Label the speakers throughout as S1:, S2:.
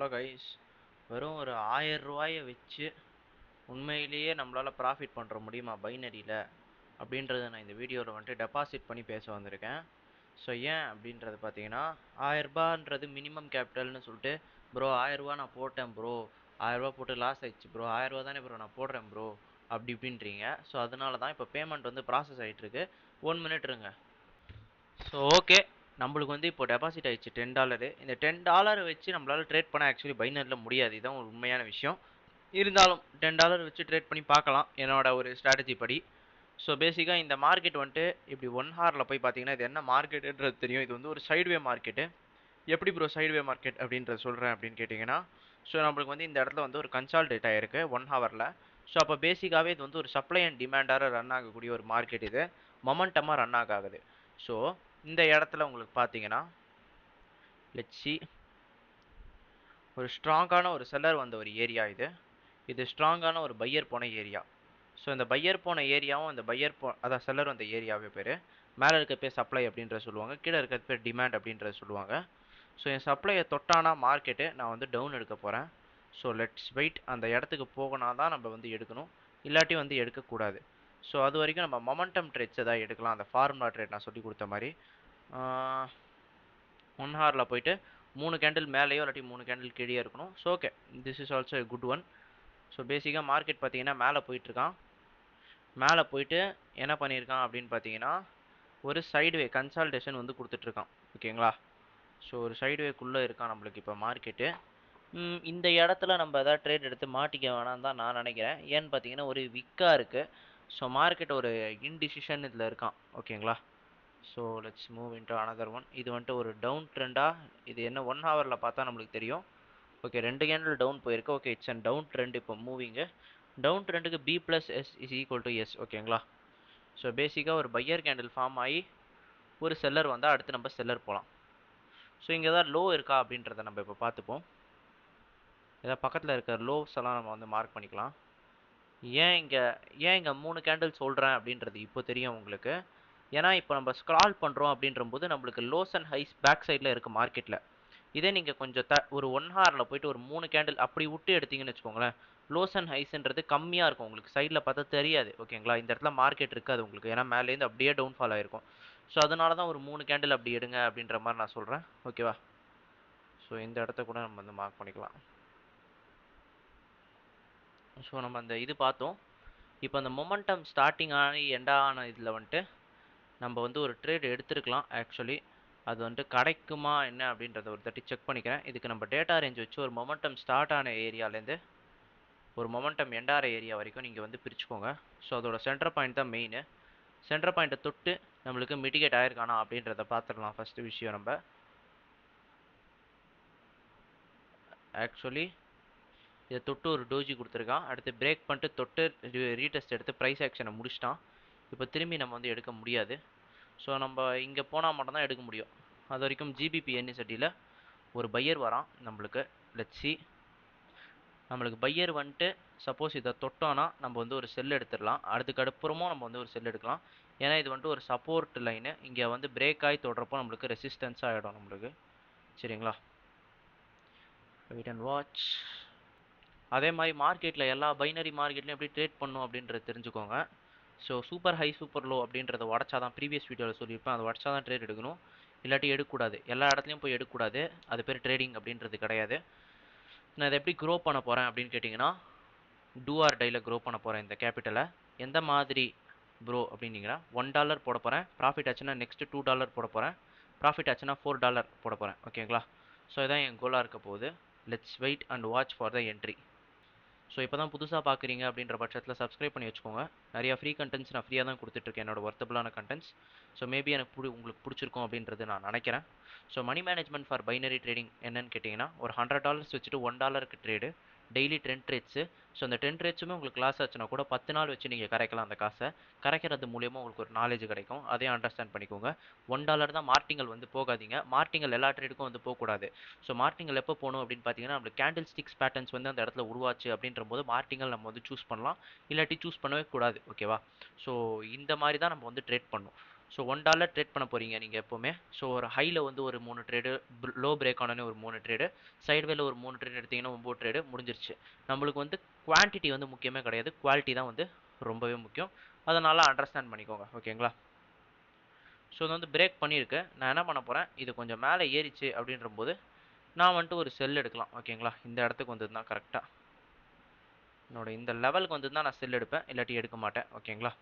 S1: Hello guys, வெறும் ஒரு 1000 ரூபாயை வச்சு உண்மையிலேயே நம்மளால் ப்ராஃபிட் பண்ணுற முடியுமா பைனரியில் அப்படின்றத நான் இந்த வீடியோவில் வந்துட்டு டெபாசிட் பண்ணி பேச வந்திருக்கேன். ஸோ ஏன் அப்படின்றது பார்த்தீங்கன்னா, 1000 ரூபான்றது மினிமம் கேபிட்டல்னு சொல்லிட்டு ப்ரோ 1000 ரூபா நான் போட்டேன் ப்ரோ, 1000 ரூபா போட்டு லாஸ் ஆயிடுச்சு ப்ரோ, 1000 ரூபா தானே ப்ரோ நான் போடுறேன் ப்ரோ அப்படி இப்படின்றீங்க. ஸோ அதனால தான் இப்போ பேமெண்ட் வந்து ப்ராசஸ் ஆகிட்டுருக்கு. 1 மினிட் இருங்க. ஸோ ஓகே, நம்மளுக்கு வந்து இப்போ டெபாசிட் ஆயிடுச்சு $10. இந்த $10 வச்சு நம்மளால் ட்ரேட் பண்ண ஆக்சுவலி பைனரியில் முடியாது, இதுதான் ஒரு உண்மையான விஷயம். இருந்தாலும் $10 வச்சு ட்ரேட் பண்ணி பார்க்கலாம் என்னோட ஒரு ஸ்ட்ராட்டஜி படி. ஸோ பேசிக்காக இந்த மார்க்கெட் வந்துட்டு இப்படி 1 ஹாரில் போய் பார்த்தீங்கன்னா இது என்ன மார்க்கெட்டுன்றது தெரியும். இது வந்து ஒரு சைட்வே மார்க்கெட்டு. எப்படி ப்ரோ சைட்வே மார்க்கெட் அப்படின்றத சொல்கிறேன் அப்படின்னு கேட்டிங்கன்னா, ஸோ நம்மளுக்கு வந்து இந்த இடத்துல வந்து ஒரு கன்சால்டேட் ஆகிருக்கு 1 ஹவரில். ஸோ அப்போ பேசிக்காகவே இது வந்து ஒரு சப்ளை அண்ட் டிமாண்டாக ரன் ஆகக்கூடிய ஒரு மார்க்கெட். இது மொமெண்டமாக ரன் ஆகுது. ஸோ இந்த இடத்துல உங்களுக்கு பார்த்தீங்கன்னா லெட்ஸி ஒரு ஸ்ட்ராங்கான ஒரு செல்லர் வந்த ஒரு ஏரியா இது ஸ்ட்ராங்கான ஒரு பையர் போன ஏரியா. ஸோ இந்த பையர் போன ஏரியாவும் இந்த அதான் செல்லர் வந்த ஏரியாவே பேர். மேலே இருக்க பேர் சப்ளை அப்படின்றத சொல்லுவாங்க, கீழே இருக்க பேர் டிமாண்ட் அப்படின்றத சொல்லுவாங்க. ஸோ என் சப்ளையை தொட்டானா மார்க்கெட்டு நான் வந்து டவுன் எடுக்க போகிறேன். So let's wait. அந்த இடத்துக்கு போகனா தான் நம்ம வந்து எடுக்கணும், இல்லாட்டி வந்து எடுக்கக்கூடாது. ஸோ அது வரைக்கும் நம்ம மொமெண்டம் ட்ரேட்ஸ் எதாவது எடுக்கலாம், அந்த ஃபார்முலா ட்ரேட் நான் சொல்லி கொடுத்த மாதிரி. 1 ஹாரில் போயிட்டு 3 கேண்டில் மேலேயோ இல்லாட்டி 3 கேண்டில் கீழே இருக்கணும். So okay, this is also a good one. So பேசிக்காக மார்க்கெட் பார்த்தீங்கன்னா மேலே போயிட்டுருக்கான். மேலே போயிட்டு என்ன பண்ணியிருக்கான் அப்படின்னு பார்த்தீங்கன்னா ஒரு சைடுவே கன்சால்டேஷன் வந்து கொடுத்துட்ருக்கான். ஓகேங்களா? ஸோ ஒரு சைடுவேக்குள்ளே இருக்கான் நம்மளுக்கு இப்போ மார்க்கெட்டு. இந்த இடத்துல நம்ம எதாவது ட்ரேட் எடுத்து மாட்டிக்க வேணாம் தான் நான் நினைக்கிறேன். ஏன்னு பார்த்தீங்கன்னா ஒரு விக்காக இருக்குது. ஸோ மார்க்கெட் ஒரு இன்டிசிஷன் இதில் இருக்கான். ஓகேங்களா? So let's move into another one. இது வந்துட்டு ஒரு டவுன் ட்ரெண்டாக, இது என்ன 1 ஹவரில் பார்த்தா நம்மளுக்கு தெரியும். ஓகே, 2 கேண்டில் டவுன் போயிருக்கு. Okay, it's and down trend. இப்போ மூவிங்கு டவுன் ட்ரெண்டுக்கு B + S is equal to S. ஓகேங்களா? ஸோ பேசிக்காக ஒரு பையர் கேண்டில் ஃபார்ம் ஆகி ஒரு செல்லர் வந்தால் அடுத்து நம்ம செல்லர் போகலாம். ஸோ இங்கே ஏதாவது லோ இருக்கா அப்படின்றத நம்ம இப்போ பார்த்துப்போம். ஏதாவது பக்கத்தில் இருக்கிற லோஸ் எல்லாம் நம்ம வந்து மார்க் பண்ணிக்கலாம். ஏன் இங்கே 3 கேண்டில் சொல்கிறேன் அப்படின்றது இப்போ தெரியும் உங்களுக்கு. ஏன்னா இப்போ நம்ம ஸ்க்ரால் பண்ணுறோம் அப்படின்றபோது நம்மளுக்கு லோஸ் அண்ட் ஹைஸ் பேக் சைடில் இருக்குது மார்க்கெட்டில். இதே நீங்கள் கொஞ்சம் ஒரு 1 ஹாரில் போயிட்டு ஒரு 3 கேண்டில் அப்படி விட்டு எடுத்தீங்கன்னு வச்சுக்கோங்களேன், லோஸ் அண்ட் ஹைஸ்ன்றது கம்மியாக இருக்கும், உங்களுக்கு சைடில் பார்த்தா தெரியாது. ஓகேங்களா? இந்த இடத்துல மார்க்கெட் இருக்காது உங்களுக்கு, ஏன்னா மேலேருந்து அப்படியே டவுன்ஃபால் ஆகிருக்கும். ஸோ அதனால தான் ஒரு 3 கேண்டில் அப்படி எடுங்க அப்படின்ற மாதிரி நான் சொல்கிறேன். ஓகேவா? ஸோ இந்த இடத்த கூட நம்ம வந்து மார்க் பண்ணிக்கலாம். ஸோ நம்ம அந்த இது பார்த்தோம். இப்போ அந்த மொமெண்டம் ஸ்டார்டிங் ஆகி எண்டான இதில் வந்துட்டு நம்ம வந்து ஒரு ட்ரேட் எடுத்துருக்கலாம் ஆக்சுவலி. அது வந்துட்டு கிடைக்குமா என்ன அப்படின்றத ஒரு தட்டி செக் பண்ணிக்கிறேன். இதுக்கு நம்ம டேட்டா ரேஞ்ச் வச்சு ஒரு மொமெண்டம் ஸ்டார்ட் ஆன ஏரியாலேருந்து ஒரு மொமெண்டம் எண்டார ஏரியா வரைக்கும் நீங்கள் வந்து பிரிச்சுக்கோங்க. ஸோ அதோட சென்டர் பாயிண்ட் தான் மெயின். சென்டர் பாயிண்ட்டை தொட்டு நம்மளுக்கு மிட்டிகேட் ஆகிருக்கானா அப்படின்றத பார்த்துடலாம். ஃபஸ்ட்டு விஷயம் நம்ம ஆக்சுவலி இதை தொட்டு ஒரு டோஜி கொடுத்துருக்கான். அடுத்து பிரேக் பண்ணிட்டு தொட்டு ரீடெஸ்ட் எடுத்து ப்ரைஸ் ஆக்ஷனை முடிச்சிட்டான். இப்போ திரும்பி நம்ம வந்து எடுக்க முடியாது. ஸோ நம்ம இங்கே போனால் மட்டும்தான் எடுக்க முடியும். அது வரைக்கும் ஜிபிபி என்எஸ்டியில் ஒரு பையர் வரான் நம்மளுக்கு. லெட்ஸி நம்மளுக்கு பையர் வந்துட்டு சப்போஸ் இதை தொட்டோன்னா நம்ம வந்து ஒரு செல் எடுத்துடலாம். அதுக்கப்புறமும் நம்ம வந்து ஒரு செல் எடுக்கலாம். ஏன்னா இது வந்துட்டு ஒரு சப்போர்ட் லைனு. இங்கே வந்து பிரேக் ஆகி தொடுறப்போ நம்மளுக்கு ரெசிஸ்டன்ஸ் ஆகிடும் நம்மளுக்கு. சரிங்களா? Wait and watch. அதே மாதிரி மார்க்கெட்டில் எல்லா பைனரி மார்க்கெட்லையும் எப்படி ட்ரேட் பண்ணும் அப்படின்றத தெரிஞ்சுக்கோங்க. So super high super low அப்படின்றத உடச்சா தான், ப்ரீவியஸ் வீடியோவில் சொல்லியிருப்பேன், அதை உடச்சா தான் ட்ரேட் எடுக்கணும், இல்லாட்டி எடுக்கக்கூடாது. எல்லா இடத்துலையும் போய் எடுக்கக்கூடாது, அது பேர் ட்ரேடிங் அப்படின்றது கிடையாது. நான் இதை எப்படி க்ரோ பண்ண போகிறேன் அப்படின்னு கேட்டிங்கன்னா, டூ ஆர் டையில் க்ரோ பண்ண போகிறேன் இந்த கேபிட்டலை. எந்த மாதிரி ப்ரோ அப்படின்னீங்கன்னா, $1 போட போகிறேன், ப்ராஃபிட் ஆச்சுன்னா நெக்ஸ்ட்டு $2 போட போகிறேன், ப்ராஃபிட் ஆச்சுன்னா $4 போட போகிறேன். ஓகேங்களா? ஸோ இதான் என் கோலாக இருக்க போகுது. Let's wait and watch for the entry. So இப்போ தான் புதுசாக பார்க்குறீங்க அப்படின்ற பட்சத்தில் சப்ஸ்கிரைப் பண்ணி வச்சுக்கோங்க. நிறையா ஃப்ரீ கண்டென்ட்ஸ் நான் ஃப்ரீயாக தான் கொடுத்துட்ருக்கேன், என்னோட ஒர்த்தபுளான கண்டென்ட்ஸ். ஸோ மேபி எனக்கு உங்களுக்கு பிடிச்சிருக்கும் அப்படின்றது நான் நினைக்கிறேன். So money management for binary trading என்னன்னு கேட்டிங்கன்னா, ஒரு $100 வச்சுட்டு $1 ட்ரேடு, டெய்லி 10 ட்ரேட்ஸு. ஸோ அந்த 10 ட்ரேட்ஸுமே உங்களுக்கு லாஸ் ஆச்சுன்னா கூட 10 நாள் வச்சு நீங்கள் கரைக்கலாம் அந்த காசை. கரைக்கிறது மூலியமாக உங்களுக்கு ஒரு நாலேஜ் கிடைக்கும், அதையும் அண்டர்ஸ்டாண்ட் பண்ணிக்கோங்க. $1 தான் மார்டிங்கல் வந்து போகாதீங்க. மார்டிங்கல் எல்லா ட்ரேடுக்கும் வந்து போகக்கூடாது. ஸோ மார்டிங்கல் எப்போ போகணும் அப்படின்னு பார்த்தீங்கன்னா, நம்மளுக்கு கேண்டில் ஸ்டிக்ஸ் பேட்டர்ன்ஸ் வந்து அந்த இடத்துல உருவாச்சு அப்படின்ற போது மார்டிங்கல் நம்ம வந்து சூஸ் பண்ணலாம், இல்லாட்டி சூஸ் பண்ணவே கூடாது. ஓகேவா? ஸோ இந்த மாதிரி தான் நம்ம வந்து ட்ரேட் பண்ணணும். ஸோ $1 ட்ரேட் பண்ண போகிறீங்க நீங்கள் எப்போவுமே. ஸோ ஒரு ஹையில் வந்து ஒரு 3 ட்ரேடு, லோ பிரேக் ஆனோடனே ஒரு 3 ட்ரேடு, சைட்வேல ஒரு 3 ட்ரேட் எடுத்தீங்கன்னா 9 ட்ரேடு முடிஞ்சிருச்சு. நம்மளுக்கு வந்து குவான்டிட்டி வந்து முக்கியமே கிடையாது, குவாலிட்டி தான் வந்து ரொம்பவே முக்கியம். அதனால் அண்டர்ஸ்டாண்ட் பண்ணிக்கோங்க, ஓகேங்களா. ஸோ இது வந்து பிரேக் பண்ணியிருக்கு. நான் என்ன பண்ண போகிறேன், இது கொஞ்சம் மேலே ஏறிச்சு அப்படின்ற போது நான் வந்துட்டு ஒரு செல் எடுக்கலாம், ஓகேங்களா. இந்த இடத்துக்கு வந்தது தான் கரெக்டாக, என்னோட இந்த லெவலுக்கு வந்து தான் நான் செல் எடுப்பேன், இல்லாட்டி எடுக்க மாட்டேன், ஓகேங்களா.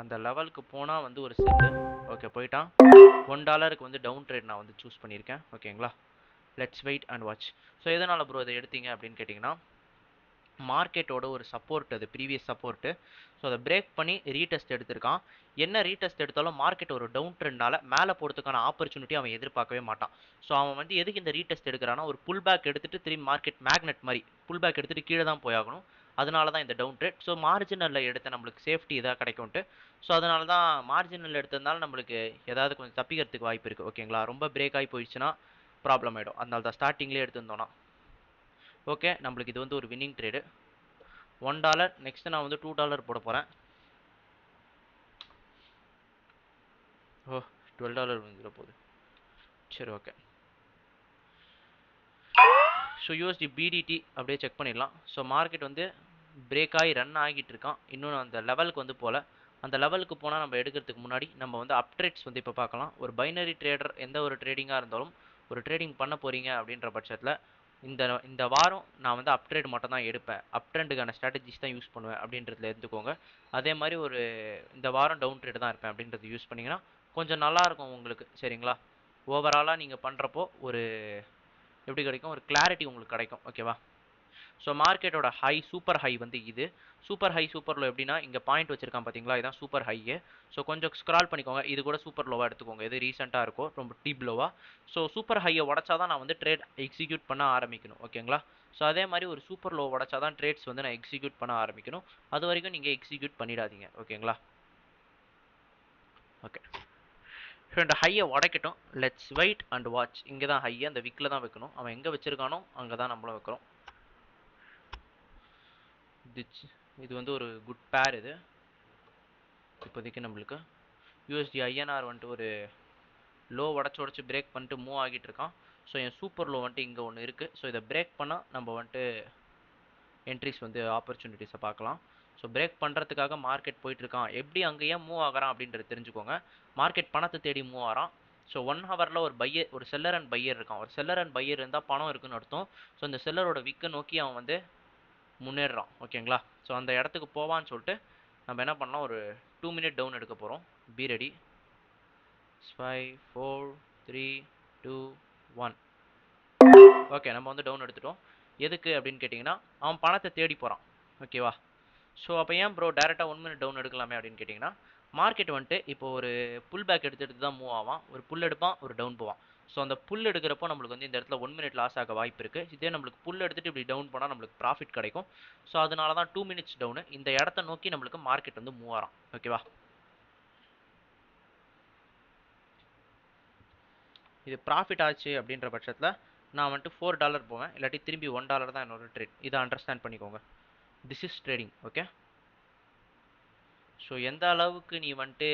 S1: அந்த லெவலுக்கு போனால் வந்து ஒரு செல்லு, ஓகே போயிட்டான். $1 வந்து டவுன் ட்ரேட் நான் வந்து சூஸ் பண்ணியிருக்கேன், ஓகேங்களா. Let's wait and watch. So எதனால் ப்ரோ இதை எடுத்தீங்க அப்படின்னு கேட்டிங்கன்னா, மார்க்கெட்டோட ஒரு சப்போர்ட், அது ப்ரீவியஸ் சப்போர்ட்டு. ஸோ அதை பிரேக் பண்ணி ரீடெஸ்ட் எடுத்திருக்கான். என்ன ரீடெஸ்ட் எடுத்தாலும் மார்க்கெட் ஒரு டவுன் ட்ரெண்ட்னால மேலே போகிறதுக்கான ஆப்பர்ச்சுனிட்டி அவன் எதிர்பார்க்கவே மாட்டான். ஸோ அவன் வந்து எதுக்கு இந்த ரீடெஸ்ட் எடுக்கிறான்னா, ஒரு புல் பேக் எடுத்துகிட்டு திரும்பி மார்க்கெட் மேக்னெட் மாதிரி புல் பேக் எடுத்துகிட்டு கீழே தான் போயாகணும். அதனால தான் இந்த டவுன் ட்ரேட். ஸோ மார்ஜினலில் எடுத்த நம்மளுக்கு சேஃப்டி இதாக கிடைக்கும்ட்டு. ஸோ அதனால தான் மார்ஜினல் எடுத்ததுனால நம்மளுக்கு ஏதாவது கொஞ்சம் தப்பிக்கிறதுக்கு வாய்ப்பு இருக்குது, ஓகேங்களா. ரொம்ப பிரேக் ஆகி போயிடுச்சுன்னா ப்ராப்ளம் ஆகிடும். அதனால தான் ஸ்டார்டிங்லேயே எடுத்துருந்தோன்னா ஓகே. நம்மளுக்கு இது வந்து ஒரு வின்னிங் ட்ரேடு. $1. நெக்ஸ்ட் நான் வந்து $2 போட போகிறேன். ஓ, $12 வந்துட போகுது. சரி, ஓகே. ஸோ யூஎஸ்டி பிடிடி அப்படியே செக் பண்ணிடலாம். ஸோ மார்க்கெட் வந்து பிரேக் ஆகி ரன் ஆகிட்டு இருக்கான். இன்னும் அந்த லெவலுக்கு வந்து போகல. அந்த லெவலுக்கு போனால் நம்ம எடுக்கிறதுக்கு முன்னாடி நம்ம வந்து அப்ட்ரேட்ஸ் வந்து இப்போ பார்க்கலாம். ஒரு பைனரி ட்ரேடர் எந்த ஒரு ட்ரேடிங்காக இருந்தாலும், ஒரு ட்ரேடிங் பண்ண போகிறீங்க அப்படின்ற பட்சத்தில் இந்த இந்த வாரம் நான் வந்து அப்ட்ரேட் மட்டும் தான் எடுப்பேன், அப் ட்ரெண்டுக்கான ஸ்ட்ராட்டஜிஸ் தான் யூஸ் பண்ணுவேன் அப்படின்றதுல எடுத்துக்கோங்க. அதே மாதிரி ஒரு இந்த வாரம் டவுன் ட்ரேட் தான் இருப்பேன் அப்படின்றது யூஸ் பண்ணிங்கன்னா கொஞ்சம் நல்லாயிருக்கும் உங்களுக்கு, சரிங்களா. ஓவராலாக நீங்கள் பண்ணுறப்போ ஒரு எப்படி கிடைக்கும், ஒரு கிளாரிட்டி உங்களுக்கு கிடைக்கும், ஓகேவா. ஸோ மார்க்கெட்டோட ஹை, சூப்பர் ஹை வந்து இது. சூப்பர் ஹை சூப்பர் லோ எப்படின்னா, இங்கே பாயிண்ட் வச்சிருக்கான் பார்த்தீங்களா, இதுதான் சூப்பர் ஹையே. ஸோ கொஞ்சம் ஸ்க்ரால் பண்ணிக்கோங்க, இது கூட சூப்பர் லோவாக எடுத்துக்கோங்க, இது ரீசெண்டாக இருக்கும் ரொம்ப டீப் லோவாக. ஸோ சூப்பர் ஹையை உடச்சா தான் நான் வந்து ட்ரேட் எக்ஸிக்யூட் பண்ண ஆரம்பிக்கணும், ஓகேங்களா. ஸோ அதே மாதிரி ஒரு சூப்பர் லோ உடச்சா தான் ட்ரேட்ஸ் வந்து நான் எக்ஸிக்யூட் பண்ண ஆரம்பிக்கணும். அது வரைக்கும் நீங்கள் எக்ஸிக்யூட் பண்ணிடாதீங்க, ஓகேங்களா. ஓகே. ஸோ இந்த ஹையை உடைக்கட்டும். Let's wait and watch. இங்கே தான் ஹையை அந்த விக்கில் தான் வைக்கணும். அவன் எங்கே வச்சிருக்கானோ அங்கே தான் நம்மளும் வைக்கிறோம். இது வந்து ஒரு குட் பேர். இது இப்போதைக்கு நம்மளுக்கு யூஎஸ்டி ஐஎன்ஆர் வந்துட்டு ஒரு லோ உடச்சி பிரேக் பண்ணிட்டு மூவ் ஆகிட்டு இருக்கான். ஸோ என் சூப்பர் லோ வந்துட்டு இங்கே ஒன்று இருக்குது. ஸோ இதை பிரேக் பண்ணால் நம்ம வந்துட்டு என்ட்ரிஸ் வந்து ஆப்பர்ச்சுனிட்டிஸை பார்க்கலாம். ஸோ பிரேக் பண்ணுறதுக்காக மார்க்கெட் போயிட்டுருக்கான். எப்படி அங்கே ஏன் மூவ் ஆகிறான் அப்படின்றது தெரிஞ்சுக்கோங்க. மார்க்கெட் பணத்தை தேடி மூவ் ஆகிறான். ஸோ 1 ஹவரில் ஒரு பையர், ஒரு செல்லர் அண்ட் பையர் இருக்கான். ஒரு செல்லர் அண்ட் பையர் இருந்தால் பணம் இருக்குன்னு அர்த்தம். ஸோ இந்த செல்லரோட விக்கை நோக்கி அவன் வந்து முன்னேறான், ஓகேங்களா. ஸோ அந்த இடத்துக்கு போவான்னு சொல்லிட்டு நம்ம என்ன பண்ணலாம், ஒரு 2 மினிட் டவுன் எடுக்க போகிறோம். Be ready. 5 4 3 2 1. ஓகே, நம்ம வந்து டவுன் எடுத்துட்டோம். எதுக்கு அப்படின்னு கேட்டிங்கன்னா, அவன் பணத்தை தேடி போகிறான், ஓகேவா. ஸோ அப்போ ஏன் ப்ரோ டேரெக்டாக 1 மினிட் டவுன் எடுக்கலாமே அப்படின்னு கேட்டிங்கன்னா, மார்க்கெட் வந்துட்டு இப்போ ஒரு புல் பேக் எடுத்துகிட்டு தான் மூவ் ஆவான். ஒரு புல் எடுப்பான், ஒரு டவுன் போவான். ஸோ அந்த புல் எடுக்கிறப்போ நம்மளுக்கு வந்து இந்த இடத்துல 1 மினிட் லாஸ் ஆக வாய்ப்பு இருக்குது. இதே நம்மளுக்கு புல் எடுத்துகிட்டு இப்படி டவுன் போனால் நம்மளுக்கு ப்ராஃபிட் கிடைக்கும். ஸோ அதனால தான் 2 மினிட்ஸ் டவுனு. இந்த இடத்த நோக்கி நம்மளுக்கு மார்க்கெட் வந்து மூவ் ஆகிறான், ஓகேவா. இது ப்ராஃபிட் ஆச்சு அப்படின்ற பட்சத்தில் நான் வந்துட்டு $4 போவேன், இல்லாட்டி திரும்பி $1 தான் என்னோட ட்ரேட். இதை அண்டர்ஸ்டாண்ட் பண்ணிக்கோங்க. This is trading, okay. So எந்த அளவுக்கு நீ வந்துட்டு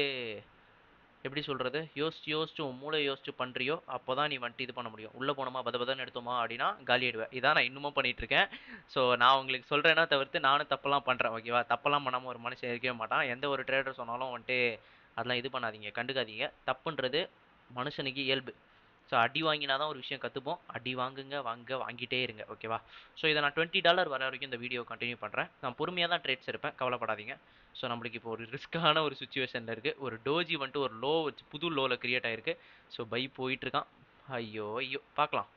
S1: எப்படி சொல்கிறது, யோசிச்சு உன் மூளை யோசிச்சு பண்ணுறியோ அப்போ தான் நீ வந்துட்டு இது பண்ண முடியும். உள்ளே போனோமா பதன்னு எடுத்தோமா அப்படின்னா காலி ஆயிடுவேன். இதான் நான் இன்னமும் பண்ணிகிட்ருக்கேன். ஸோ நான் உங்களுக்கு சொல்கிறேன்னா தவிர்த்து நானும் தப்பெல்லாம் பண்ணுறேன், ஓகேவா. தப்பெல்லாம் பண்ணாமல் ஒரு மனுஷன் இருக்கவே மாட்டான். எந்த ஒரு ட்ரேடர் சொன்னாலும் வந்துட்டு அதெல்லாம் இது பண்ணாதீங்க, கண்டுக்காதீங்க. தப்புன்றது மனுஷனுக்கு இயல்பு. ஸோ அடி வாங்கினா தான் ஒரு விஷயம் கற்றுப்போம். அடி வாங்குங்க, வாங்கிட்டே இருங்க, ஓகேவா. ஸோ இதை நான் $20 வர வரைக்கும் இந்த வீடியோ கண்டினியூ பண்ணுறேன். நான் பொறுமையாக தான் ட்ரேட்ஸ் எடுப்பேன், கவலைப்படாதீங்க. ஸோ நம்மளுக்கு இப்போ ஒரு ரிஸ்க்கான ஒரு சுச்சுவேஷனில் இருக்குது. ஒரு டோஜி வந்துட்டு ஒரு லோ வச்சு புது லோவில் கிரியேட் ஆகிருக்கு. ஸோ பை போயிட்டுருக்கான். ஐயோ ஐயோ, பார்க்கலாம்.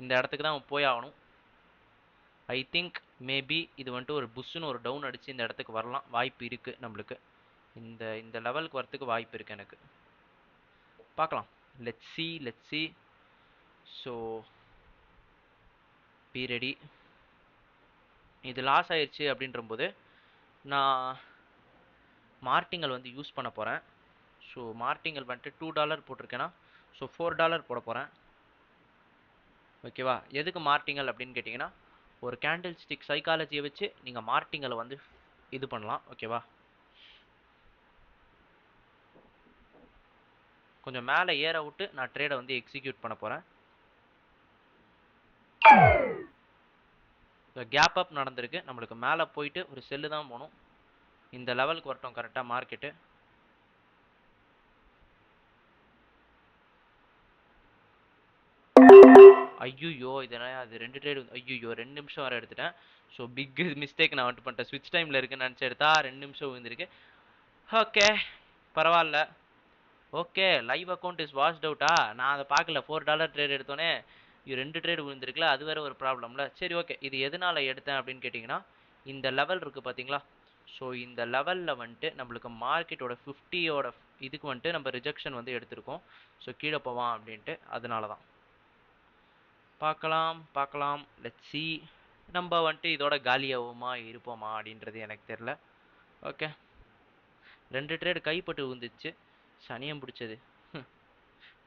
S1: இந்த இடத்துக்கு தான் அவன் போய் ஆகணும். ஐ திங்க் மேபி இது வந்துட்டு ஒரு புஷ்ஷுன்னு ஒரு டவுன் அடித்து இந்த இடத்துக்கு வரலாம், வாய்ப்பு இருக்குது நம்மளுக்கு. இந்த இந்த லெவலுக்கு வரத்துக்கு வாய்ப்பு இருக்குது எனக்கு. பார்க்கலாம். Let's see. So be ready. இது லாஸ் ஆயிடுச்சு அப்படின்றபோது நான் மார்டிங்கல் வந்து யூஸ் பண்ண போகிறேன். ஸோ மார்டிங்கல் வந்துட்டு $2 போட்டிருக்கேன்னா, ஸோ $4 போட போகிறேன். ஓகேவா? எதுக்கு மார்டிங்கல் அப்படின்னு கேட்டிங்கன்னா ஒரு கேண்டில் ஸ்டிக் சைக்காலஜியை வச்சு நீங்கள் மார்டிங்கலை வந்து இது பண்ணலாம். ஓகேவா? கொஞ்சம் மேலே ஏற விட்டு நான் ட்ரேடை வந்து எக்ஸிக்யூட் பண்ண போகிறேன். கேப் அப் நடந்திருக்கு. நம்மளுக்கு மேலே போயிட்டு ஒரு செல்லு தான் போகணும். இந்த லெவலுக்கு வரட்டும் கரெக்டாக மார்க்கெட்டு. ஐயோ இதெல்லாம் அது 2 ட்ரேடு ஐயோ 2 நிமிஷம் வர எடுத்துட்டேன். ஸோ பிக் மிஸ்டேக் நான் வந்துட்டு பண்ணிட்டேன். ஸ்விட்ச் டைமில் இருக்குன்னு நினச்சி எடுத்தா 2 நிமிஷம் விழுந்திருக்கு. ஓகே பரவாயில்ல. Okay live account is washed அவுட்டா? நான் அதை பார்க்கல. $4 ட்ரேட் எடுத்தோன்னே இது 2 ட்ரேடு விழுந்திருக்குல, அது வேற ஒரு ப்ராப்ளம்ல. சரி ஓகே, இது எதனால எடுத்தேன் அப்படின்னு கேட்டிங்கன்னா இந்த லெவல் இருக்குது பார்த்தீங்களா? ஸோ இந்த லெவலில் வந்துட்டு நம்மளுக்கு மார்க்கெட்டோட 50யோட இதுக்கு வந்துட்டு நம்ம ரிஜெக்ஷன் வந்து எடுத்திருக்கோம். ஸோ கீழே போவான் அப்படின்ட்டு, அதனால தான். பார்க்கலாம் பார்க்கலாம், லெட்ஸ் சி. நம்ம வந்துட்டு இதோட காலியாகுமா இருப்போமா அப்படின்றது எனக்கு தெரில. ஓகே 2 ட்ரேடு கைப்பட்டு விழுந்துச்சு. சனியம் பிடிச்சது.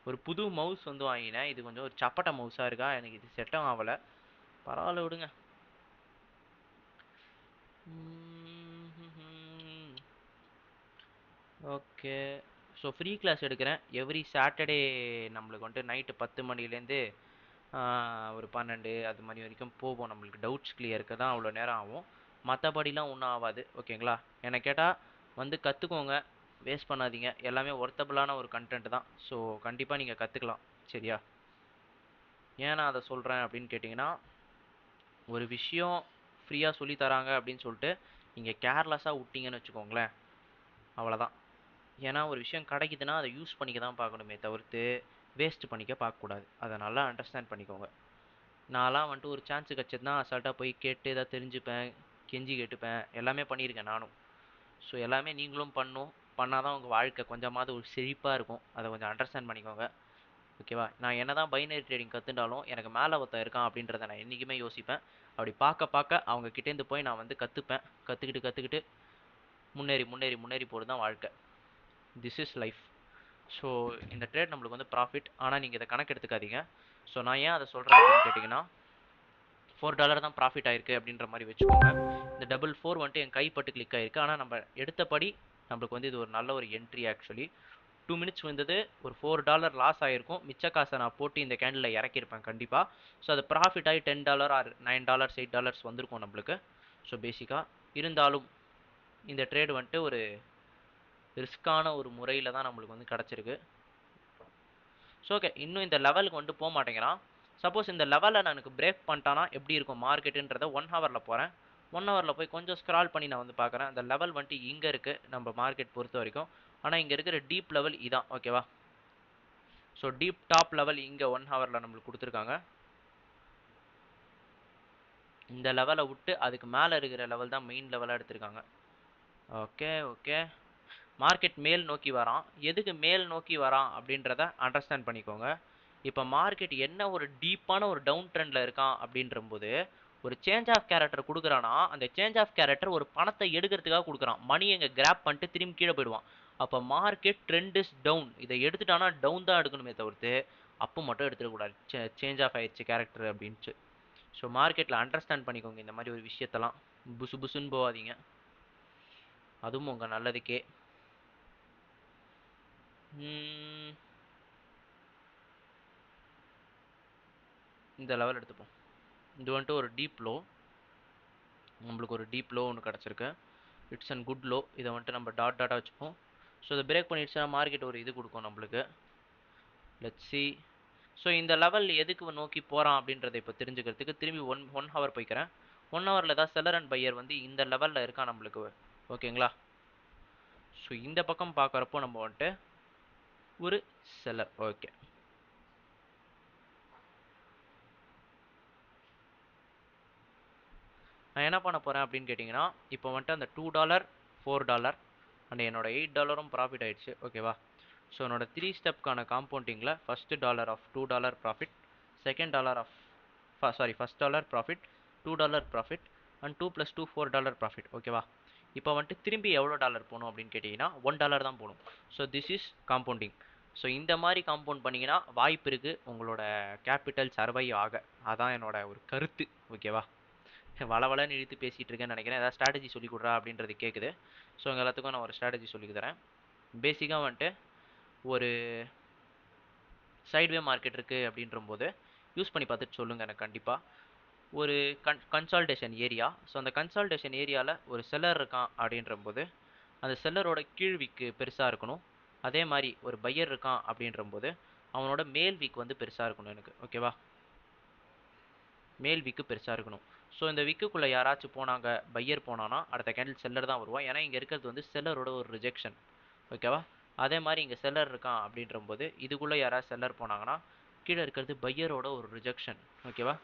S1: ஒரு புது மவுஸ் வந்து வாங்கினேன். இது கொஞ்சம் ஒரு சப்பட்டை மவுஸாக இருக்கா, எனக்கு இது செட்டும் ஆகலை. பரவாயில்ல விடுங்க. ஓகே ஸோ ஃப்ரீ கிளாஸ் எடுக்கிறேன் எவ்ரி சாட்டர்டே. நம்மளுக்கு வந்துட்டு நைட்டு 10 மணிலேருந்து ஒரு 12 அது மணி வரைக்கும் போவோம். நம்மளுக்கு டவுட்ஸ் கிளியருக்கு தான் அவ்வளோ நேரம் ஆகும். மற்றபடிலாம் ஒன்றும் ஆகாது. ஓகேங்களா? என்னை கேட்டால் வந்து கற்றுக்கோங்க, வேஸ்ட் பண்ணாதீங்க. எல்லாமே ஒர்த்தபிளான ஒரு கண்டென்ட் தான். ஸோ கண்டிப்பாக நீங்கள் கற்றுக்கலாம். சரியா? ஏன் நான் அதை சொல்கிறேன் அப்படின்னு கேட்டிங்கன்னா, ஒரு விஷயம் ஃப்ரீயாக சொல்லி தராங்க அப்படின்னு சொல்லிட்டு நீங்கள் கேர்லெஸ்ஸாக விட்டீங்கன்னு வச்சுக்கோங்களேன், அவ்வளோதான். ஏன்னா ஒரு விஷயம் கிடைக்குதுன்னா அதை யூஸ் பண்ணிக்க தான் பார்க்கணுமே தவிர்த்து வேஸ்ட் பண்ணிக்க பார்க்கக்கூடாது. அதை நல்லா அண்டர்ஸ்டாண்ட் பண்ணிக்கோங்க. நான்லாம் வந்துட்டு ஒரு சான்ஸ் கிடச்சதுன்னா அசால்ட்டாக போய் கேட்டு ஏதாவது தெரிஞ்சுப்பேன், கெஞ்சி கேட்டுப்பேன், எல்லாமே பண்ணியிருக்கேன் நானும். ஸோ எல்லாமே நீங்களும் பண்ணால் தான் உங்கள் வாழ்க்கை கொஞ்சமாவது ஒரு செழிப்பாக இருக்கும். அதை கொஞ்சம் அண்டர்ஸ்டாண்ட் பண்ணிக்கோங்க. ஓகேவா? நான் என்ன தான் பைனரி ட்ரேடிங் கற்றுண்டாலும் எனக்கு மேலே ஒருத்தன் இருக்கான் அப்படின்றத நான் என்றைக்குமே யோசிப்பேன். அப்படி பார்க்க பார்க்க அவங்க கிட்டேருந்து போய் நான் வந்து கற்றுப்பேன். கற்றுக்கிட்டு முன்னேறி முன்னேறி முன்னேறி போகிறது தான் வாழ்க்கை. This is life. ஸோ இந்த ட்ரேட் நம்மளுக்கு வந்து ப்ராஃபிட். ஆனால் நீங்கள் இதை கணக்கு எடுத்துக்காதீங்க. ஸோ நான் ஏன் அதை சொல்கிறேன் அப்படின்னு கேட்டிங்கன்னா, $4 தான் ப்ராஃபிட் ஆயிருக்கு அப்படின்ற மாதிரி வச்சுக்கோங்க. இந்த டபுள் 4 வந்துட்டு என் கைப்பட்டு கிளிக் ஆயிருக்கு. ஆனால் நம்ம எடுத்தபடி நம்மளுக்கு வந்து இது ஒரு நல்ல ஒரு என்ட்ரி. ஆக்சுவலி 2 மினிட்ஸ் வந்தது ஒரு $4 லாஸ் ஆகிருக்கும். மிச்ச காசை நான் போட்டு இந்த கேண்டில் இறக்கியிருப்பேன் கண்டிப்பாக. ஸோ அது ப்ராஃபிட் ஆகி $10 ஆர் $9 $8 வந்திருக்கும் நம்மளுக்கு. ஸோ பேசிக்காக இருந்தாலும் இந்த ட்ரேடு வந்துட்டு ஒரு ரிஸ்க்கான ஒரு முறையில் தான் நம்மளுக்கு வந்து கிடச்சிருக்கு. ஸோ ஓகே, இன்னும் இந்த லெவலுக்கு வந்துட்டு போக மாட்டேங்கிறான். சப்போஸ் இந்த லெவலில் நான் எனக்கு பிரேக் பண்ணிட்டானா எப்படி இருக்கும் மார்க்கெட்டுன்றதை 1 ஹவரில் போகிறேன். 1 ஹவரில் போய் கொஞ்சம் ஸ்க்ரால் பண்ணி நான் வந்து பார்க்குறேன். அந்த லெவல் வந்துட்டு இங்கே இருக்குது நம்ம மார்க்கெட் பொறுத்த வரைக்கும். ஆனால் இங்கே இருக்கிற டீப் லெவல் இதான். ஓகேவா? ஸோ டீப் டாப் லெவல் இங்கே 1 ஹவரில் நம்மளுக்கு கொடுத்துருக்காங்க. இந்த லெவலை விட்டு அதுக்கு மேலே இருக்கிற லெவல் தான் மெயின் லெவலாக எடுத்திருக்காங்க. ஓகே ஓகே, மார்க்கெட் மேல் நோக்கி வரான். எதுக்கு மேல் நோக்கி வரான் அப்படின்றத அண்டர்ஸ்டாண்ட் பண்ணிக்கோங்க. இப்போ மார்க்கெட் என்ன ஒரு டீப்பான ஒரு டவுன் ட்ரெண்டில் இருக்கான் அப்படின்றபோது ஒரு சேஞ்ச் ஆஃப் கேரக்டர் கொடுக்குறான்னா அந்த சேஞ்ச் ஆஃப் கேரக்டர் ஒரு பணத்தை எடுக்கிறதுக்காக கொடுக்குறான். மணி எங்கே கிராப் பண்ணிட்டு திரும்பி கீழே போயிடுவான். அப்போ மார்க்கெட் ட்ரெண்ட் இஸ் டவுன், இதை எடுத்துட்டானா டவுன் தான் எடுக்கணுமே தவிர்த்து அப்போ மட்டும் எடுத்துடக்கூடாது சேஞ்ச் ஆஃப் ஆயிடுச்சு கேரக்டர் அப்படின்ட்டு. ஸோ மார்க்கெட்டில் அண்டர்ஸ்டாண்ட் பண்ணிக்கோங்க இந்த மாதிரி ஒரு விஷயத்தெல்லாம். புசு புசுன்னு போகாதீங்க, அதுவும் உங்கள் நல்லதுக்கே. இந்த லெவல் எடுத்துப்போம். இது வந்துட்டு ஒரு டீப் லோ. நம்மளுக்கு ஒரு டீப் லோ ஒன்று கிடச்சிருக்கு. It's and good low. இதை வந்துட்டு நம்ம டாட்டாக வச்சுப்போம். ஸோ இதை பிரேக் பண்ணிடுச்சுன்னா மார்க்கெட் ஒரு இது கொடுக்கும் நம்மளுக்கு. Let's see. ஸோ இந்த லெவல் எதுக்கு நோக்கி போகிறான் அப்படின்றத இப்போ தெரிஞ்சுக்கிறதுக்கு திரும்பி ஒன் ஹவர் போய்க்கிறேன். 1 ஹவரில் தான் செல்லர் அண்ட் பையர் வந்து இந்த லெவலில் இருக்கான் நம்மளுக்கு. ஓகேங்களா? ஸோ இந்த பக்கம் பார்க்குறப்போ நம்ம வந்துட்டு ஒரு செல்லர். ஓகே, நான் என்ன பண்ண போகிறேன் அப்படின்னு கேட்டிங்கன்னா, இப்போ வந்துட்டு அந்த $2 $4 அண்ட் என்னோட $8 ப்ராஃபிட் ஆயிடுச்சு. ஓகேவா? ஸோ என்னோட 3 ஸ்டெப்க்கான காம்பவுண்டிங்கில் first dollar of $2 profit, second dollar of first dollar profit, $2 profit and 2 + 2 $4 profit. ஓகேவா? இப்போ வந்துட்டு திரும்பி எவ்வளோ டாலர் போகணும் அப்படின்னு கேட்டிங்கன்னா $1 தான் போகணும். So this is compounding. So இந்த மாதிரி காம்பவுண்ட் பண்ணிங்கன்னா வாய்ப்பு இருக்குது உங்களோட கேபிட்டல் சர்வை ஆக. அதான் என்னோட ஒரு கருத்து. ஓகேவா? வளவளன்னு இழுத்து பேசிகிட்டு இருக்கேன்னு நினைக்கிறேன். ஏதாவது ஸ்ட்ராட்டஜி சொல்லி கொடுறா அப்படின்றது கேட்குது. ஸோ உங்கள் எல்லாத்துக்கும் நான் ஒரு ஸ்ட்ராட்டஜி சொல்லி தரேன். பேசிக்காக வந்துட்டு ஒரு சைட்வே மார்க்கெட் இருக்குது அப்படின்றபோது யூஸ் பண்ணி பார்த்துட்டு சொல்லுங்கள் எனக்கு கண்டிப்பாக. ஒரு கன்சால்டேஷன் ஏரியா. ஸோ அந்த கன்சால்டேஷன் ஏரியாவில் ஒரு செல்லர் இருக்கான் அப்படின்றபோது அந்த செல்லரோட கீழ் விக்கு பெருசாக இருக்கணும். அதே மாதிரி ஒரு பையர் இருக்கான் அப்படின்றபோது அவனோட மேல் வீக் வந்து பெருசாக இருக்கணும் எனக்கு. ஓகேவா? மேல் விக்கு பெருசாக இருக்கணும். ஸோ இந்த விக்குக்குள்ளே யாராச்சும் போனாங்க, பையர் போனான்னா அடுத்த கேண்டில் செல்லர் தான் வருவான். ஏன்னா இங்கே இருக்கிறது வந்து செல்லரோட ஒரு ரிஜெக்ஷன். ஓகேவா? அதே மாதிரி இங்கே செல்லர் இருக்கான் அப்படின்றபோது இதுக்குள்ளே யாராவது செல்லர் போனாங்கன்னா கீழே இருக்கிறது பையரோட ஒரு ரிஜெக்ஷன். ஓகேவா?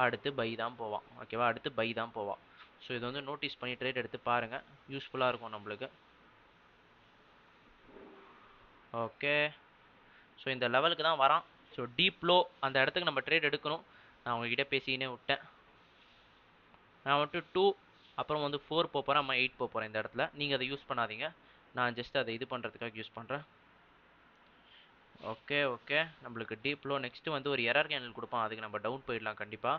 S1: அடுத்து பை தான் போவான். ஓகேவா? அடுத்து பை தான் போவான். ஸோ இதை வந்து நோட்டீஸ் பண்ணி ட்ரேட் எடுத்து பாருங்கள், யூஸ்ஃபுல்லாக இருக்கும் நம்மளுக்கு. ஓகே, ஸோ இந்த லெவலுக்கு தான் வரான். ஸோ டீப் லோ அந்த இடத்துக்கு நம்ம ட்ரேட் எடுக்கணும். நான் உங்ககிட்ட பேசிக்கினே விட்டேன். நான் வந்துட்டு 2 அப்புறம் வந்து 4 போகிறேன், அம்மா 8 போகிறேன் இந்த இடத்துல. நீங்கள் அதை யூஸ் பண்ணாதீங்க, நான் ஜஸ்ட் அதை இது பண்ணுறதுக்காக யூஸ் பண்ணுறேன். ஓகே ஓகே, நம்மளுக்கு டீப் லோ. நெக்ஸ்ட்டு வந்து ஒரு எரர் கேண்டில் கொடுப்பான், அதுக்கு நம்ம டவுன் போயிடலாம் கண்டிப்பாக.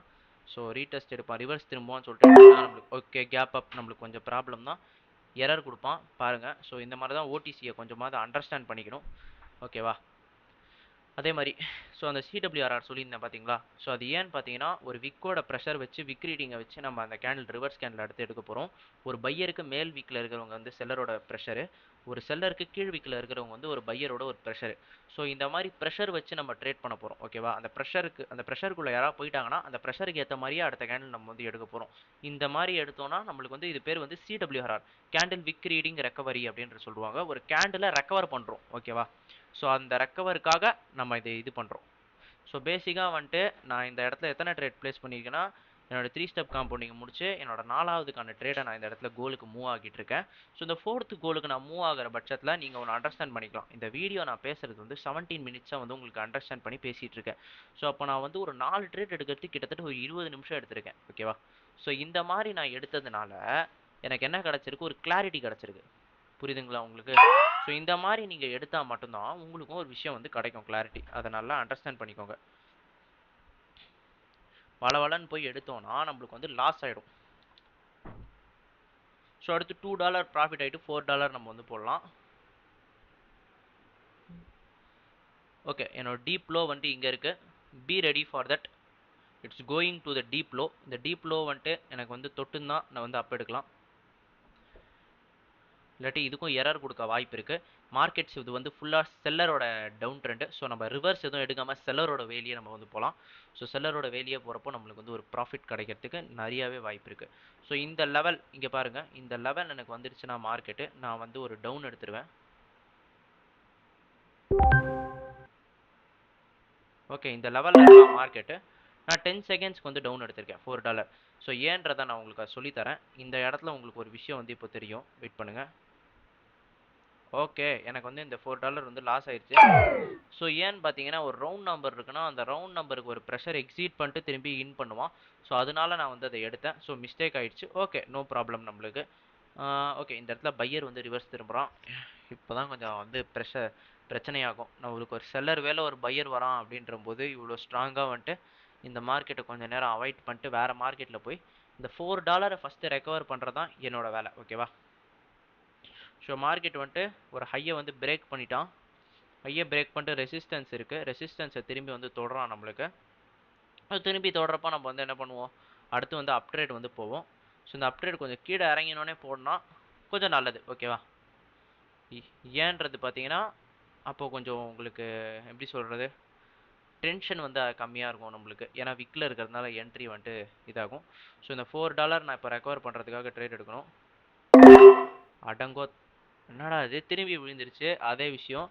S1: ஸோ ரீடெஸ்ட் எடுப்பான், ரிவர்ஸ் திரும்புவான்னு சொல்லிட்டு நம்மளுக்கு ஓகே கேப் அப். நம்மளுக்கு கொஞ்சம் ப்ராப்ளம் தான், எரர் கொடுப்பான் பாருங்கள். ஸோ இந்த மாதிரி தான் ஓடிசியை கொஞ்சமாவது அண்டர்ஸ்டாண்ட் பண்ணிக்கணும். ஓகேவா? அதே மாதிரி ஸோ அந்த சிடபிள்யூஆர்ஆர் சொல்லியிருந்தேன் பார்த்தீங்களா? ஸோ அது ஏன்னு பார்த்தீங்கன்னா ஒரு விக்கோட ப்ரெஷர் வச்சு விக் ரீடிங்கை வச்சு நம்ம அந்த கேண்டில் ரிவர்ஸ் கேண்டில் எடுத்து எடுக்க போகிறோம். ஒரு பையருக்கு மேல் வீக்கில் இருக்கிறவங்க வந்து செல்லரோட ப்ரெஷரு, ஒரு செல்லருக்கு கீழ் வீக்கில் இருக்கிறவங்க வந்து ஒரு பையரோட ஒரு ப்ரெஷரு. ஸோ இந்த மாதிரி ப்ரெஷர் வச்சு நம்ம ட்ரேட் பண்ண போகிறோம். ஓகேவா? அந்த ப்ரெஷருக்குள்ளே யாராவது போயிட்டாங்கன்னா அந்த ப்ரெஷருக்கு ஏற்ற மாதிரியே அடுத்த கேண்டில் நம்ம வந்து எடுக்க போகிறோம். இந்த மாதிரி எடுத்தோம்னா நம்மளுக்கு வந்து இது பேர் வந்து சிடபிள்யூஆர்ஆர், கேண்டில் விக் ரீடிங் ரெக்கவரி அப்படின்னு சொல்லுவாங்க. ஒரு கேண்டிலை ரெக்கவர் பண்ணுறோம். ஓகேவா? ஸோ அந்த ரெக்கவருக்காக நம்ம இது பண்ணுறோம். ஸோ பேசிக்காக வந்துட்டு நான் இந்த இடத்துல எத்தனை ட்ரேட் ப்ளேஸ் பண்ணியிருக்கேன்னா என்னோட 3 ஸ்டெப் காம்பவுண்டிங் முடிச்சு என்னோட 4வதுக்கான ட்ரேடை நான் இந்த இடத்துல கோலுக்கு மூவ் ஆகிட்டு இருக்கேன். ஸோ இந்த 4th கோலுக்கு நான் மூவ் ஆகிற பட்சத்தில் நீங்கள் ஒன்று அண்டர்ஸ்டாண்ட் பண்ணிக்கலாம். இந்த வீடியோ நான் பேசுகிறது வந்து 17 மினிட்ஸாக வந்து உங்களுக்கு அண்டர்ஸ்டாண்ட் பண்ணி பேசிகிட்டு இருக்கேன். ஸோ அப்போ நான் வந்து ஒரு 4 ட்ரேட் எடுக்கிறதுக்கு கிட்டத்தட்ட ஒரு 20 நிமிஷம் எடுத்திருக்கேன். ஓகேவா? ஸோ இந்த மாதிரி நான் எடுத்ததுனால எனக்கு என்ன கிடச்சிருக்கு, ஒரு கிளாரிட்டி கிடச்சிருக்கு. புரியுதுங்களா உங்களுக்கு? ஸோ இந்த மாதிரி நீங்கள் எடுத்தால் மட்டும்தான் உங்களுக்கும் ஒரு விஷயம் வந்து கிடைக்கும், கிளாரிட்டி. அதை நல்லா அண்டர்ஸ்டாண்ட் பண்ணிக்கோங்க. வளவளன்னு போய் எடுத்தோம்னா நம்மளுக்கு வந்து லாஸ் ஆகிடும். ஸோ அடுத்து $2 ப்ராஃபிட் ஆகிட்டு $4 நம்ம வந்து போடலாம். ஓகே, என்னோட டீப் லோ வந்துட்டு இங்கே இருக்குது. Be ready for that. It's going to the deep low. இந்த டீப் லோ வந்துட்டு எனக்கு வந்து தொட்டுன்னு தான் நான் வந்து அப் எடுக்கலாம், இல்லாட்டி இதுக்கும் எரர் கொடுக்க வாய்ப்பு இருக்குது. மார்க்கெட்ஸ் இது வந்து ஃபுல்லாக செல்லரோட டவுன் ட்ரெண்டு. ஸோ நம்ம ரிவர்ஸ் எதுவும் எடுக்காமல் செல்லரோட வேலியே நம்ம வந்து போகலாம். ஸோ செல்லரோட வேலியே போகிறப்போ நம்மளுக்கு வந்து ஒரு ப்ராஃபிட் கிடைக்கிறதுக்கு நிறையாவே வாய்ப்பு இருக்குது. ஸோ இந்த லெவல் இங்கே பாருங்கள், இந்த லெவல் எனக்கு வந்துருச்சுன்னா மார்க்கெட்டு நான் வந்து ஒரு டவுன் எடுத்துருவேன். ஓகே, இந்த லெவலில் மார்க்கெட்டு நான் 10 செகண்ட்ஸ்க்கு வந்து டவுன் எடுத்திருக்கேன் $4. ஸோ ஏன்றதை நான் உங்களுக்கு சொல்லித்தரேன். இந்த இடத்துல உங்களுக்கு ஒரு விஷயம் வந்து இப்போ தெரியும், வெயிட் பண்ணுங்கள். ஓகே, எனக்கு வந்து இந்த $4 வந்து லாஸ் ஆயிடுச்சு. ஸோ ஏன்னு பார்த்தீங்கன்னா ஒரு ரவுண்ட் நம்பர் இருக்குன்னா அந்த ரவுண்ட் நம்பருக்கு ஒரு ப்ரெஷர் எக்ஸீட் பண்ணிட்டு திரும்பி இன் பண்ணுவான். ஸோ அதனால நான் வந்து அதை எடுத்தேன். ஸோ மிஸ்டேக் ஆயிடுச்சு. ஓகே, நோ ப்ராப்ளம் நம்மளுக்கு. ஓகே, இந்த இடத்துல பையர் வந்து ரிவர்ஸ் திரும்புகிறான். இப்போ தான் கொஞ்சம் வந்து பிரச்சனையாகும். நம்மளுக்கு ஒரு செல்லர் வேலை ஒரு பையர் வரான் அப்படின்றபோது இவ்வளோ ஸ்ட்ராங்காக வந்துட்டு இந்த மார்க்கெட்டை கொஞ்சம் நேரம் அவாய்ட் பண்ணிட்டு வேறு மார்க்கெட்டில் போய் இந்த $4 ஃபஸ்ட்டு ரெக்கவர் பண்ணுறது தான் என்னோட வேலை. ஓகேவா? ஸோ மார்க்கெட் வந்துட்டு ஒரு ஹையை வந்து பிரேக் பண்ணிட்டான். ஹையை பிரேக் பண்ணிட்டு ரெசிஸ்டன்ஸ் இருக்குது, ரெசிஸ்டன்ஸை திரும்பி வந்து தொடரான் நம்மளுக்கு. அது திரும்பி தொடரப்போ நம்ம வந்து என்ன பண்ணுவோம், அடுத்து வந்து அப்ட்ரேட் வந்து போவோம். ஸோ இந்த அப்ட்ரேட் கொஞ்சம் கீழே இறங்கினோடனே போடணும், கொஞ்சம் நல்லது. ஓகேவா? ஏன்றது பார்த்தீங்கன்னா அப்போது கொஞ்சம் உங்களுக்கு எப்படி சொல்கிறது, டென்ஷன் வந்து கம்மியாக இருக்கும் நம்மளுக்கு. ஏன்னா விக்கில் இருக்கிறதுனால என்ட்ரி வந்துட்டு இதாகும். ஸோ இந்த $4 நான் இப்போ ரெக்கவர் பண்ணுறதுக்காக ட்ரேட் எடுக்கணும். அடங்கோ, என்னடா இது திரும்பி விழுந்துருச்சு அதே விஷயம்.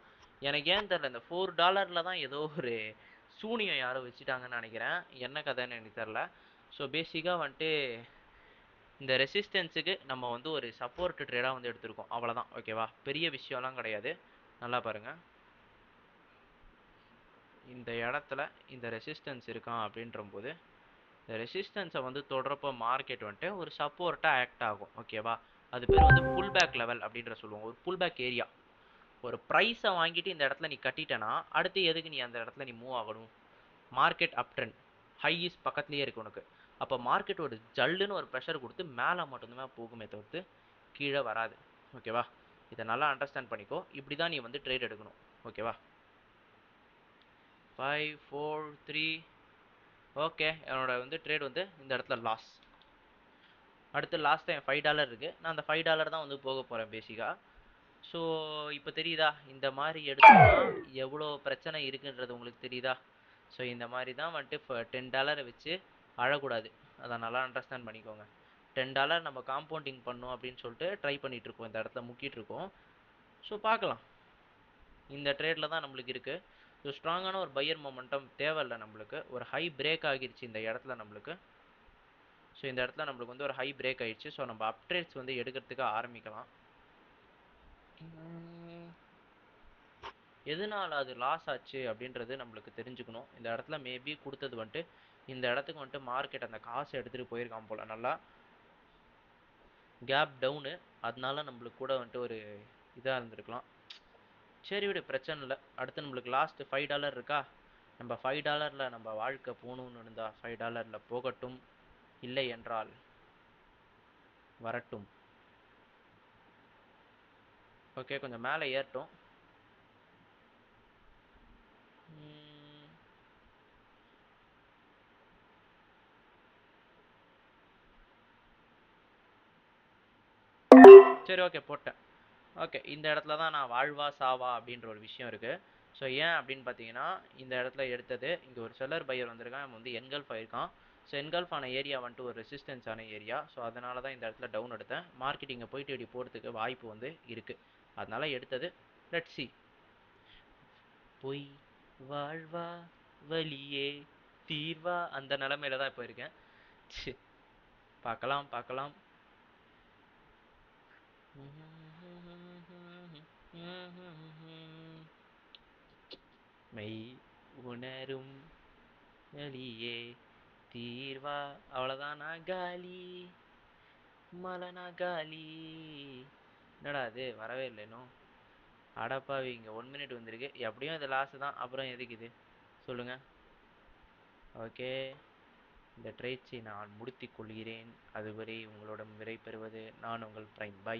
S1: எனக்கு ஏன்னு தெரில, இந்த $4 தான் ஏதோ ஒரு சூனியம் யாரோ வச்சுட்டாங்கன்னு நினைக்கிறேன். என்ன கதைன்னு எனக்கு தெரில. ஸோ பேசிக்காக வந்துட்டு இந்த ரெசிஸ்டன்ஸுக்கு நம்ம வந்து ஒரு சப்போர்ட் ட்ரேடாக வந்து எடுத்திருக்கோம், அவ்வளோதான். ஓகேவா? பெரிய விஷயம்லாம் கிடையாது. நல்லா பாருங்கள், இந்த இடத்துல இந்த ரெசிஸ்டன்ஸ் இருக்கான் அப்படின்றபோது இந்த ரெசிஸ்டன்ஸை வந்து தொடரப்போ மார்க்கெட் வந்துட்டு ஒரு சப்போர்ட்டாக ஆக்ட் ஆகும். ஓகேவா? அது பேர் வந்து புல் பேக் லெவல் அப்படின்ற சொல்லுவோம், ஒரு புல் பேக் ஏரியா. ஒரு ப்ரைஸை வாங்கிட்டு இந்த இடத்துல நீ கட்டிட்டனா அடுத்து எதுக்கு நீ அந்த இடத்துல நீ மூவ் ஆகணும்? Market up trend high is பக்கத்துலேயே இருக்கு உனக்கு. அப்போ மார்க்கெட் ஒரு ஜல்லுன்னு ஒரு ப்ரெஷர் கொடுத்து மேலே மட்டும்தான் போகுமே தவிர்த்து கீழே வராது. ஓகேவா? இதை நல்லா அண்டர்ஸ்டாண்ட் பண்ணிக்கோ. இப்படி தான் நீ வந்து ட்ரேட் எடுக்கணும். ஓகேவா? 5 4 3. ஓகே, என்னோட வந்து ட்ரேட் வந்து இந்த இடத்துல லாஸ். அடுத்து லாஸ்ட் டைம் $5 இருக்கு. நான் அந்த $5 தான் வந்து போக போகிறேன் பேசிக்காக. ஸோ இப்போ தெரியுதா இந்த மாதிரி எடுத்தோம்னா எவ்வளோ பிரச்சனை இருக்குன்றது உங்களுக்கு தெரியுதா? ஸோ இந்த மாதிரி தான் வந்துட்டு இப்போ $10 வச்சு அழக்கூடாது. அதை நல்லா அண்டர்ஸ்டாண்ட் பண்ணிக்கோங்க. $10 நம்ம காம்பவுண்டிங் பண்ணோம் அப்படின்னு சொல்லிட்டு ட்ரை பண்ணிட்டு இருக்கோம், இந்த இடத்துல முக்கிட்டு இருக்கோம். ஸோ பார்க்கலாம். இந்த ட்ரேடில் தான் நம்மளுக்கு இருக்குது. ஸோ ஸ்ட்ராங்கான ஒரு பையர் மொமெண்டம் தேவையில்லை நம்மளுக்கு. ஒரு ஹை பிரேக் ஆகிடுச்சு இந்த இடத்துல நம்மளுக்கு. ஸோ இந்த இடத்துல நம்மளுக்கு வந்து ஒரு ஹை பிரேக் ஆகிடுச்சு. ஸோ நம்ம அப் ட்ரேட்ஸ் வந்து எடுக்கிறதுக்கு ஆரம்பிக்கலாம். எதனால் அது லாஸ் ஆச்சு அப்படின்றது நம்மளுக்கு தெரிஞ்சுக்கணும். இந்த இடத்துல மேபி கொடுத்தது வந்துட்டு இந்த இடத்துக்கு வந்துட்டு மார்க்கெட் அந்த காசை எடுத்துகிட்டு போயிருக்கான் போல். நல்லா கேப் டவுனு, அதனால நம்மளுக்கு கூட வந்துட்டு ஒரு இதாக இருந்திருக்கலாம். சரி விடு, பிரச்சனை இல்லை. அடுத்து நம்மளுக்கு லாஸ்ட் $5 இருக்கா? நம்ம $5 நம்ம வாழ்க்கை போகணும்னு இருந்தால் $5 போகட்டும், இல்லை என்றால் வரட்டும். ஓகே, கொஞ்சம் மேலே ஏறட்டும். சரி, ஓகே போட்டேன். ஓகே, இந்த இடத்துல தான் நான் வாழ்வா சாவா அப்படின்ற ஒரு விஷயம் இருக்குது. ஸோ ஏன் அப்படின்னு பார்த்தீங்கன்னா இந்த இடத்துல எடுத்தது இங்கே ஒரு செல்லர் பையர் வந்திருக்கான். அவன் வந்து என்கல்ஃப் ஆயிருக்கான். ஸோ என்கல்ஃப் ஆன ஏரியா வந்துட்டு ஒரு ரெசிஸ்டன்ஸ் ஆன ஏரியா. ஸோ அதனால தான் இந்த இடத்துல டவுன் எடுத்தேன். மார்க்கெட்டிங்கை போயிட்டு இப்படி போகிறதுக்கு வாய்ப்பு வந்து இருக்குது. அதனால எடுத்தது. Let's see. பொய் வாழ்வா வலியே தீர்வா அந்த நிலைமையில தான் இப்போ இருக்கேன். பார்க்கலாம் பார்க்கலாம். மெய் உணரும் வலியே தீர்வா. அவ்வளோதான், நான் காலி, மலனா காலி. என்னடா அது வரவே இல்லை இன்னும். அடப்பாவி, இங்கே 1 மினிட் வந்திருக்கு. எப்படியும் இது லாஸ்ட் தான், அப்புறம் எதுக்கு இது சொல்லுங்கள். ஓகே, இந்த ட்ரேட்ஸை நான் முடித்து கொள்கிறேன். அதுவரை உங்களோட விடை பெறுவது நான் உங்கள் பிரைம். பை.